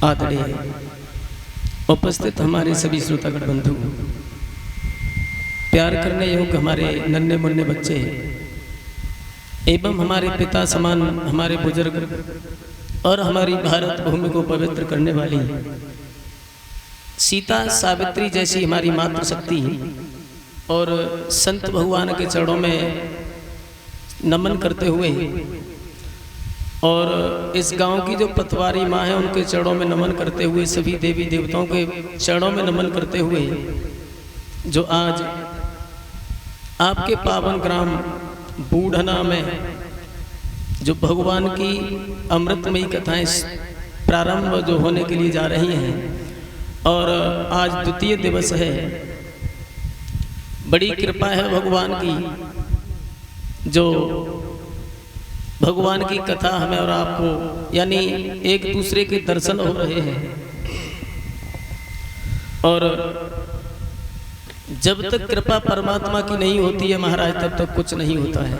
आदरणीय उपस्थित हमारे सभी श्रोतागण बंधु, प्यार करने योग्य हमारे नन्हे मुन्ने बच्चे एवं हमारे पिता समान हमारे बुजुर्ग और हमारी भारत भूमि को पवित्र करने वाली सीता सावित्री जैसी हमारी मातृशक्ति और संत भगवान के चरणों में नमन करते हुए और इस गांव की जो पतवारी माँ है उनके चरणों में नमन करते हुए, सभी देवी देवताओं के चरणों में नमन करते हुए, जो आज आपके पावन ग्राम बूढ़ना में जो भगवान की अमृतमयी कथाएं प्रारंभ जो होने के लिए जा रही हैं और आज द्वितीय दिवस है। बड़ी कृपा है भगवान की, जो भगवान की कथा हमें और आपको यानी एक दूसरे के दर्शन हो रहे हैं। और जब तक कृपा परमात्मा की नहीं होती है महाराज, तब तक कुछ नहीं होता है।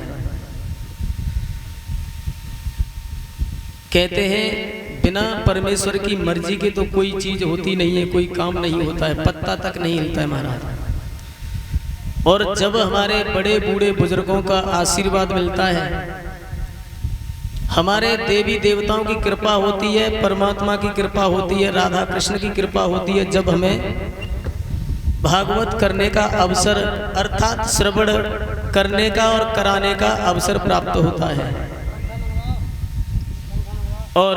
कहते हैं बिना परमेश्वर की मर्जी के तो कोई चीज होती नहीं है, कोई काम नहीं होता है, पत्ता तक नहीं हिलता है महाराज। और जब हमारे बड़े बूढ़े बुजुर्गों का आशीर्वाद मिलता है, हमारे देवी देवताओं की कृपा होती है, परमात्मा की कृपा होती है, राधा कृष्ण की कृपा होती है, जब हमें भागवत करने का अवसर अर्थात श्रवण करने का और कराने का अवसर प्राप्त होता है। और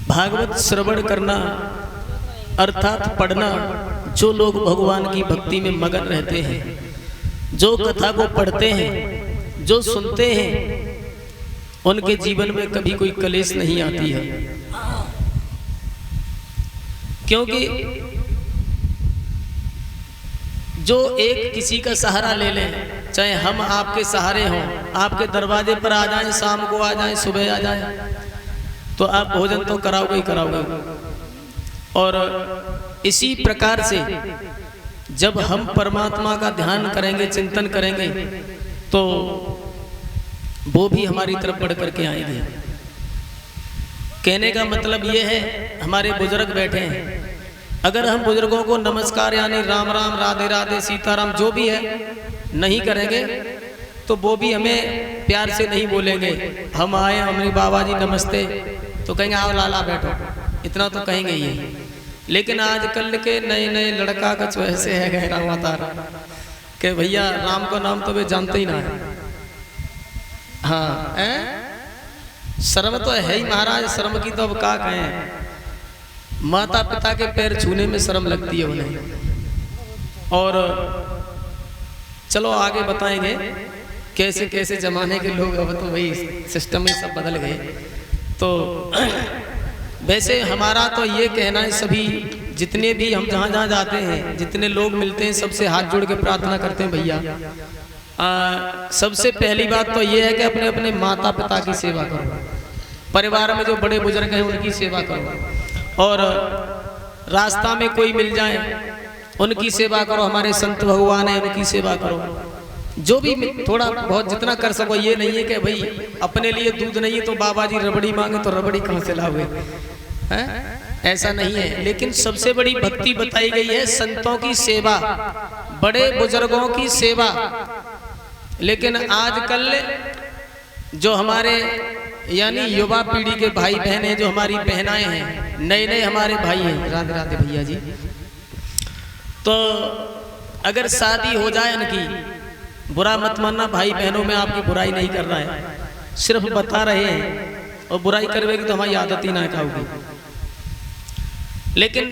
भागवत श्रवण करना अर्थात पढ़ना, जो लोग भगवान की भक्ति में मगन रहते हैं, जो कथा को पढ़ते हैं, जो सुनते हैं, उनके जीवन में कभी कोई कलेश नहीं आती है। क्योंकि जो एक किसी का सहारा ले लें, चाहे हम आपके सहारे हों, आपके दरवाजे पर आ जाएं, शाम को आ जाएं, सुबह आ जाएं, तो आप भोजन तो कराओगे ही कराओगे। और इसी प्रकार से जब हम परमात्मा का ध्यान करेंगे, चिंतन करेंगे, तो वो भी हमारी तरफ बढ़ करके आएंगे। कहने का मतलब ये है, हमारे बुजुर्ग बैठे हैं, अगर हम बुजुर्गों को नमस्कार यानी राम राम, राधे राधे, सीताराम जो भी है नहीं करेंगे, तो वो भी हमें प्यार से नहीं बोलेंगे। हम आए, हमारे बाबा जी नमस्ते, तो कहेंगे आओ लाला बैठो, इतना तो कहेंगे ही। लेकिन आजकल के नए नए लड़का कुछ वैसे है गहरा अवतार कि भैया राम का नाम तो वे जानते ही ना है। हाँ शर्म तो है ही महाराज, शर्म की तो अब क्या कहें। माता पिता के पैर छूने में शर्म लगती है उन्हें। और चलो आगे बताएंगे कैसे कैसे जमाने के लोग, अब तो वही सिस्टम ही सब बदल गए। तो वैसे हमारा तो ये कहना है, सभी जितने भी हम जहाँ जहाँ जाते हैं, जितने लोग मिलते हैं, सबसे हाथ जोड़ के प्रार्थना करते हैं भैया, सबसे पहली बात तो ये है कि अपने अपने माता पिता की सेवा करो, परिवार में जो बड़े बुजुर्ग हैं उनकी सेवा करो, और रास्ता में कोई मिल जाए उनकी सेवा करो, हमारे संत भगवान हैं उनकी सेवा करो, जो भी थोड़ा बहुत जितना कर सको। ये नहीं है कि भाई अपने लिए दूध नहीं है तो बाबा जी रबड़ी मांगे तो रबड़ी कहाँ से लाओगे, ऐसा नहीं है। लेकिन सबसे बड़ी भक्ति बताई गई है संतों की सेवा, बड़े बुजुर्गों की सेवा। लेकिन आजकल जो हमारे यानी युवा पीढ़ी के भाई बहन हैं, जो हमारी बहनाएं हैं, नए नए हमारे भाई हैं, राधे राधे भैया जी, तो अगर शादी हो जाए उनकी, बुरा मत मानना भाई बहनों में आपकी बुराई नहीं कर रहा है, सिर्फ बता रहे हैं, और बुराई करवेगी तो हमारी आदत ही ना खाओगी। लेकिन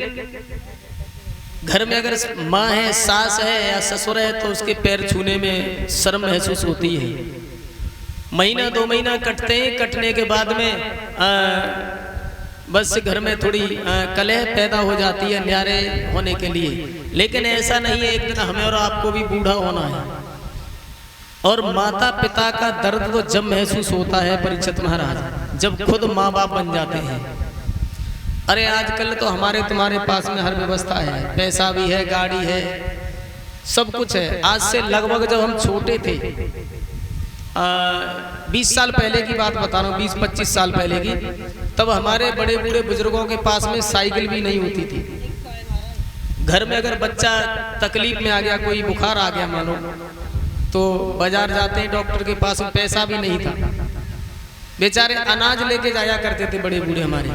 घर में अगर माँ है, सास है या ससुर है, तो उसके पैर छूने में शर्म महसूस होती है। महीना 2 महीना कटते हैं, कटने के बाद में बस घर में थोड़ी कलह पैदा हो जाती है न्यारे होने के लिए। लेकिन ऐसा नहीं है, एक दिन हमें और आपको भी बूढ़ा होना है। और माता पिता का दर्द तो जब महसूस होता है परीक्षित महाराज, जब खुद माँ बाप बन जाते हैं। अरे आजकल तो हमारे तुम्हारे पास में हर व्यवस्था है, पैसा भी है, गाड़ी है, सब कुछ है। आज से लगभग जब हम छोटे थे, 20 साल पहले की बात बता रहा हूँ, 20-25 साल पहले की, तब हमारे बड़े बूढ़े बुजुर्गों के पास में साइकिल भी नहीं होती थी। घर में अगर बच्चा तकलीफ में आ गया, कोई बुखार आ गया मानो, तो बाजार जाते हैं, डॉक्टर के पास में पैसा भी नहीं था, बेचारे अनाज लेके जाया करते थे बड़े बूढ़े हमारे।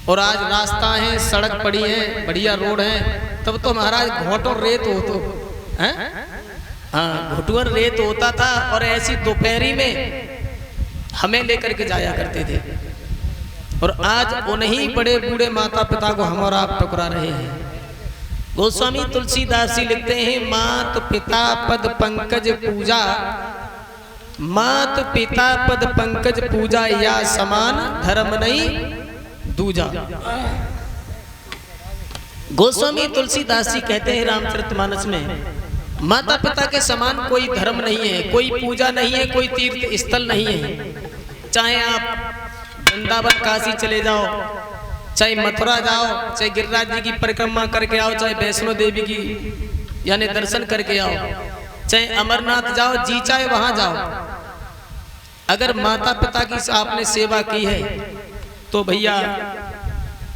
और आज रास्ता है, सड़क पड़ी है, बढ़िया रोड है, तब तो महाराज घोटों रेत हो तो है, हाँ घुटुअर रेत होता था, और ऐसी दोपहरी में हमें लेकर के जाया करते थे। और आज उन्हीं बड़े बूढ़े माता पिता को हम और आप ठुकरा रहे हैं। गोस्वामी तुलसीदास जी लिखते हैं, मात पिता पद पंकज पूजा, मात पिता पद पंकज पूजा, या समान धर्म नहीं दूजा। गोस्वामी तुलसीदास जी कहते हैं रामचरितमानस में, माता पिता के समान कोई धर्म नहीं है, कोई पूजा नहीं है, कोई तीर्थ स्थल नहीं है। चाहे आप वृंदावन काशी चले जाओ, चाहे मथुरा जाओ, चाहे गिरिराज जी की परिक्रमा करके आओ, चाहे वैष्णो देवी की यानी दर्शन करके आओ, चाहे अमरनाथ जाओ, जी चाहे वहां जाओ, अगर माता पिता की आपने सेवा की है तो भैया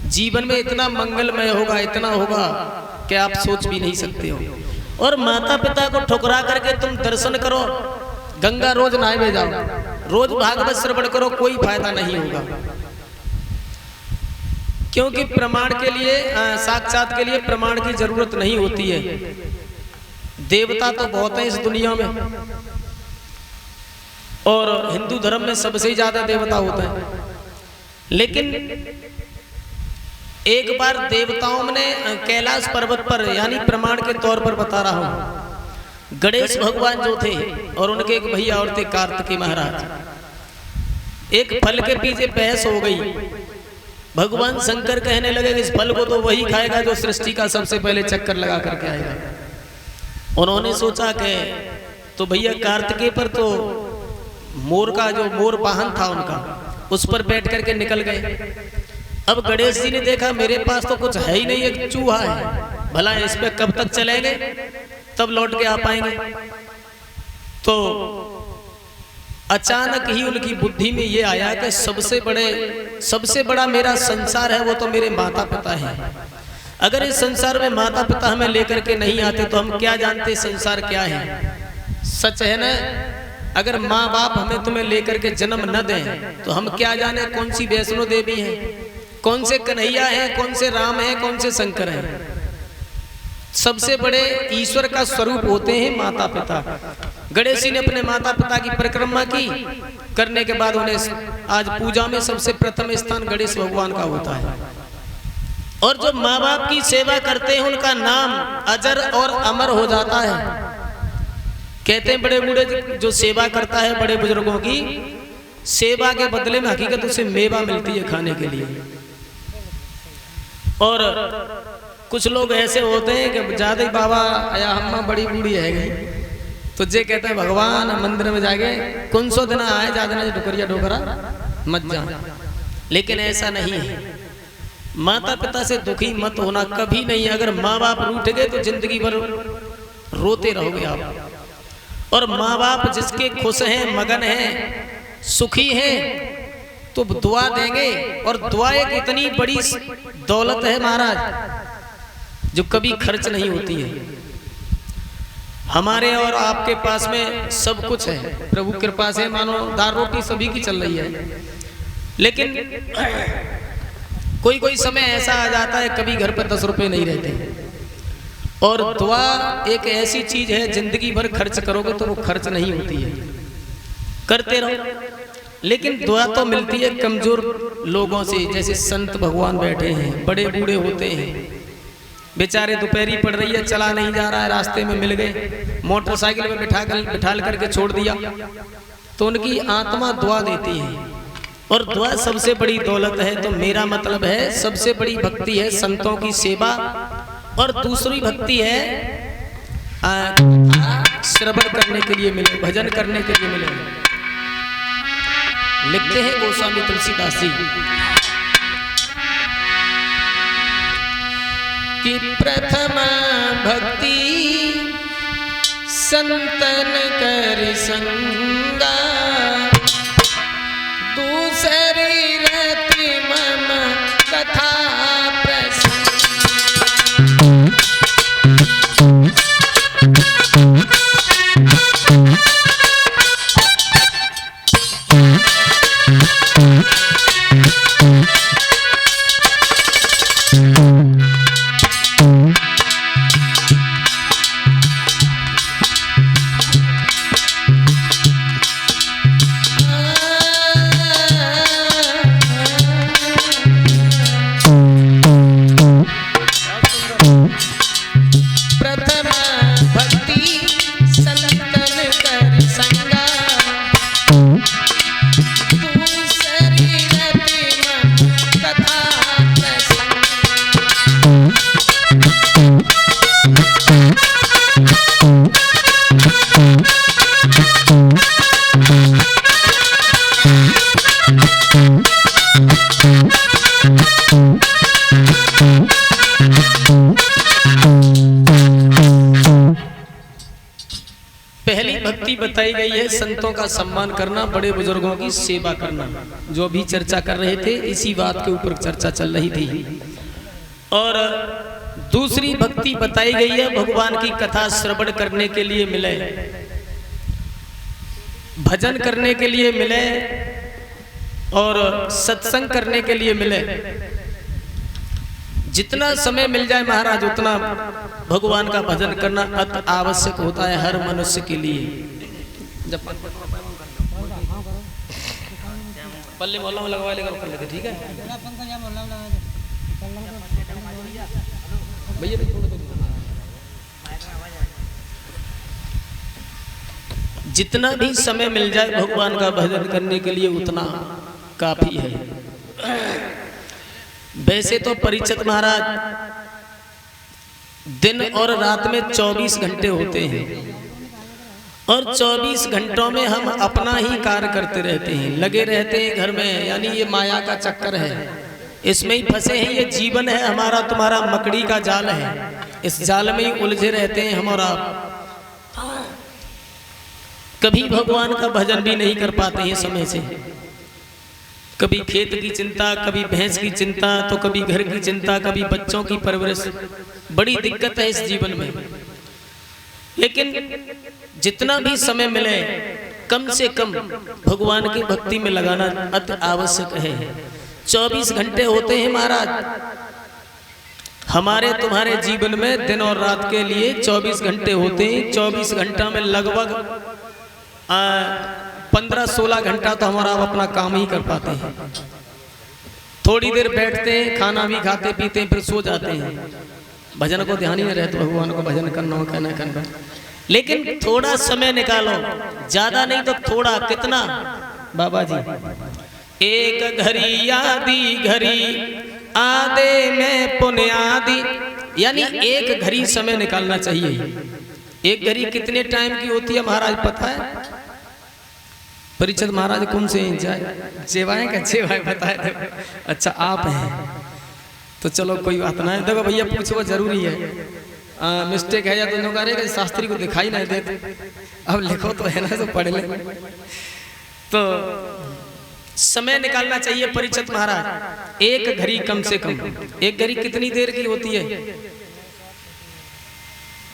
जीवन में इतना मंगलमय होगा, इतना होगा कि आप सोच भी नहीं सकते हो। और माता पिता को ठुकरा करके तुम दर्शन करो, गंगा रोज नहाए जाओ, रोज भागवत श्रवण करो, कोई फायदा नहीं होगा। क्योंकि प्रमाण के लिए, साक्षात के लिए प्रमाण की जरूरत नहीं होती है। देवता तो बहुत है इस दुनिया में, और हिंदू धर्म में सबसे ही ज्यादा देवता होता है। लेकिन एक बार देवताओं ने कैलाश पर्वत पर, यानी प्रमाण के तौर पर बता रहा हूं, गणेश भगवान जो थे और उनके एक भैया और थे कार्तिकेय महाराज, एक फल के पीछे बहस हो गई। भगवान शंकर कहने लगे इस फल को तो वही खाएगा जो सृष्टि का सबसे पहले चक्कर लगा करके आएगा। उन्होंने सोचा कि तो भैया कार्तिकेय पर तो मोर का जो मोर वाहन था उनका, उस पर बैठ करके निकल गए। अब गणेश जी ने देखा मेरे पास तो कुछ है ही नहीं, एक चूहा है, भला इस पे कब तक चलेंगे, तब लौट के आ पाएंगे। तो अचानक ही उनकी बुद्धि में ये आया कि सबसे बड़ा मेरा संसार है वो तो मेरे माता पिता है। अगर इस संसार में माता पिता हमें लेकर के नहीं आते तो हम क्या जानते संसार क्या है। सच है ना, अगर माँ बाप हमें तुम्हें लेकर के जन्म न दें तो हम क्या जाने कौन सी वैष्णो देवी है, कौन से कन्हैया है, कौन से राम है, कौन से शंकर है। सबसे बड़े ईश्वर का स्वरूप होते हैं माता पिता। गणेश जी ने अपने माता पिता की परिक्रमा की, करने के बाद उन्हें आज पूजा में सबसे प्रथम स्थान गणेश भगवान का होता है। और जो माँ बाप की सेवा करते हैं उनका नाम अजर और अमर हो जाता है। कहते हैं बड़े बूढ़े जो सेवा करता है, बड़े बुजुर्गों की सेवा के बदले में हकीकत उसे मेवा मिलती है खाने के लिए। और कुछ लोग ऐसे होते हैं कि ज्यादा ही बाबा या अम्मा बड़ी बूढ़ी है गई तो जे कहते हैं भगवान मंदिर में जाके कौन सो दिन आए, ज्यादा ना डोकरिया डोकरा मत जा। लेकिन ऐसा नहीं है, माता पिता से दुखी मत होना कभी नहीं। अगर माँ बाप रूठ गए तो जिंदगी भर रोते रहोगे आप। और माँ बाप जिसके खुश हैं, मगन हैं, सुखी हैं तो दुआ देंगे। और दुआ एक इतनी बड़ी दौलत है महाराज जो कभी खर्च नहीं होती है। हमारे और आपके पास में सब कुछ है, प्रभु कृपा से मानो दाल रोटी सभी की चल रही है। लेकिन कोई कोई समय ऐसा आ जाता है कभी घर पर 10 रुपए नहीं रहते। और दुआ एक ऐसी चीज है जिंदगी भर खर्च करोगे तो वो खर्च नहीं होती है, करते रहो। लेकिन दुआ तो मिलती है कमजोर लोगों से, जैसे संत भगवान बैठे हैं, बड़े बूढ़े होते हैं, बेचारे दोपहरी पड़ रही है, चला नहीं जा रहा है, रास्ते में मिल गए, मोटरसाइकिल में बिठा करके छोड़ दिया तो उनकी आत्मा दुआ देती है। और दुआ सबसे बड़ी दौलत है। तो मेरा मतलब है सबसे बड़ी भक्ति है संतों की सेवा, और दूसरी भक्ति है श्रवण करने के लिए मिले, भजन करने के लिए मिले। लिखते हैं गोस्वामी तुलसीदास जी कि प्रथम भक्ति संतन कर संगा दूसरी रहती मम कथा बताई गई है संतों का सम्मान करना, बड़े बुजुर्गों की सेवा करना। जो भी चर्चा कर रहे थे इसी बात के ऊपर चर्चा चल रही थी। और दूसरी भक्ति बताई गई है भगवान की कथा श्रवण करने के लिए मिले, भजन करने के लिए मिले और सत्संग करने के लिए मिले। जितना समय मिल जाए महाराज उतना भगवान का भजन करना अति आवश्यक होता है हर मनुष्य के लिए। जब पल्ले मोहल्ला में लगवा लेकर कर लेते, ठीक है भैया। जितना भी समय मिल जाए भगवान का भजन करने के लिए उतना काफी है। वैसे तो परिचित महाराज दिन और रात में 24 घंटे होते हैं और 24 घंटों में हम अपना ही कार्य करते रहते हैं, लगे रहते हैं घर में। यानी ये माया का चक्कर है, इसमें ही फंसे हैं। ये जीवन है हमारा तुम्हारा मकड़ी का जाल है, इस जाल में ही उलझे रहते हैं हम और आप। कभी भगवान का भजन भी नहीं कर पाते हैं समय से। कभी खेत की चिंता, कभी भैंस की चिंता, तो कभी घर की चिंता, कभी बच्चों की परवरिश। बड़ी दिक्कत है इस जीवन में। लेकिन जितना भी समय मिले कम से कम भगवान की भक्ति में लगाना अति आवश्यक है। 24 घंटे होते हैं महाराज हमारे तुम्हारे जीवन में, दिन और रात के लिए 24 घंटे होते हैं। 24 घंटा में लगभग 15-16 घंटा तो हमारा अपना काम ही कर पाते हैं। थोड़ी देर बैठते हैं, खाना भी खाते पीते हैं, फिर सो जाते हैं। भजन को ध्यान ही नहीं रहता, भगवान को भजन करना हो कहना करना। लेकिन थोड़ा समय निकालो, ज्यादा नहीं तो थोड़ा। कितना बाबा जी? एक घड़ी आदि घड़ी आधे में पुण्य आदि, यानी एक घड़ी समय निकालना चाहिए। एक घड़ी कितने टाइम की होती है महाराज पता है? परिचित महाराज कौन से सेवाएं का सेवाएं बताए थे। अच्छा आप हैं तो चलो कोई बात ना है। देखो भैया पूछो जरूरी है, मिस्टेक है या तो लोग अरे शास्त्री को दिखाई नहीं देते। अब लिखो तो है ना, तो पढ़ ले। तो समय निकालना चाहिए परिचित महाराज। एक घड़ी कम से कम। एक घड़ी कितनी देर की होती है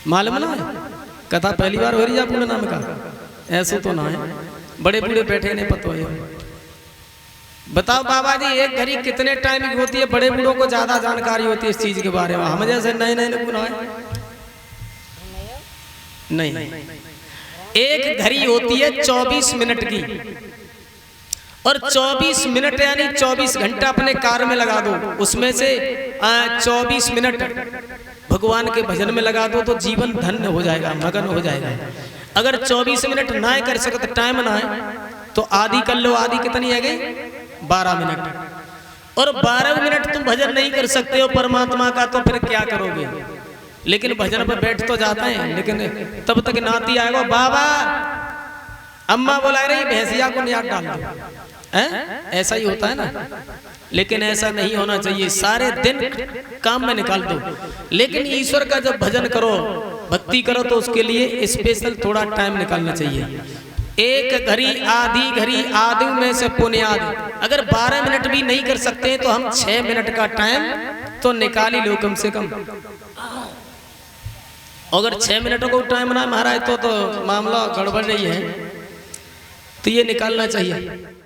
मालूम ना है? कथा पहली बार हो रही है आपने नाम का? ऐसा तो ना है, बड़े बूढ़े बैठे नहीं पता है। बताओ बाबा जी एक घड़ी कितने टाइम की होती है? बड़े बूढ़ों को ज्यादा जानकारी होती है इस चीज के बारे में, हम जैसे नए नए गुना है नहीं। एक घड़ी होती है 24 मिनट की, और 24 मिनट यानी 24 घंटा अपने कार्य में लगा दो। उसमें से 24 मिनट भगवान के भजन में लगा दो तो जीवन धन्य हो जाएगा, मगन हो जाएगा। अगर 24 मिनट ना कर सके तो टाइम ना है तो आधी कर लो। आधी कितनी है गई? 12 मिनट। और 12 मिनट तुम भजन नहीं कर सकते हो परमात्मा का, तो फिर क्या करोगे? लेकिन भजन पर बैठ तो जाते हैं, लेकिन तब तक नाती आएगा, बाबा अम्मा बुला रही भैंसिया को नियात डाल दो। ऐसा ही होता है ना। लेकिन ऐसा नहीं होना चाहिए। सारे दिन काम में निकाल दो, लेकिन ईश्वर का जब भजन करो भक्ति करो तो उसके लिए स्पेशल थोड़ा टाइम निकालना चाहिए। एक घड़ी आदि में से पुण्याद। अगर 12 मिनट भी नहीं कर सकते तो हम 6 मिनट का टाइम तो निकाल ही लो कम से कम। अगर 6 मिनटों को टाइम ना महाराज तो मामला गड़बड़ रही है, तो ये निकालना चाहिए।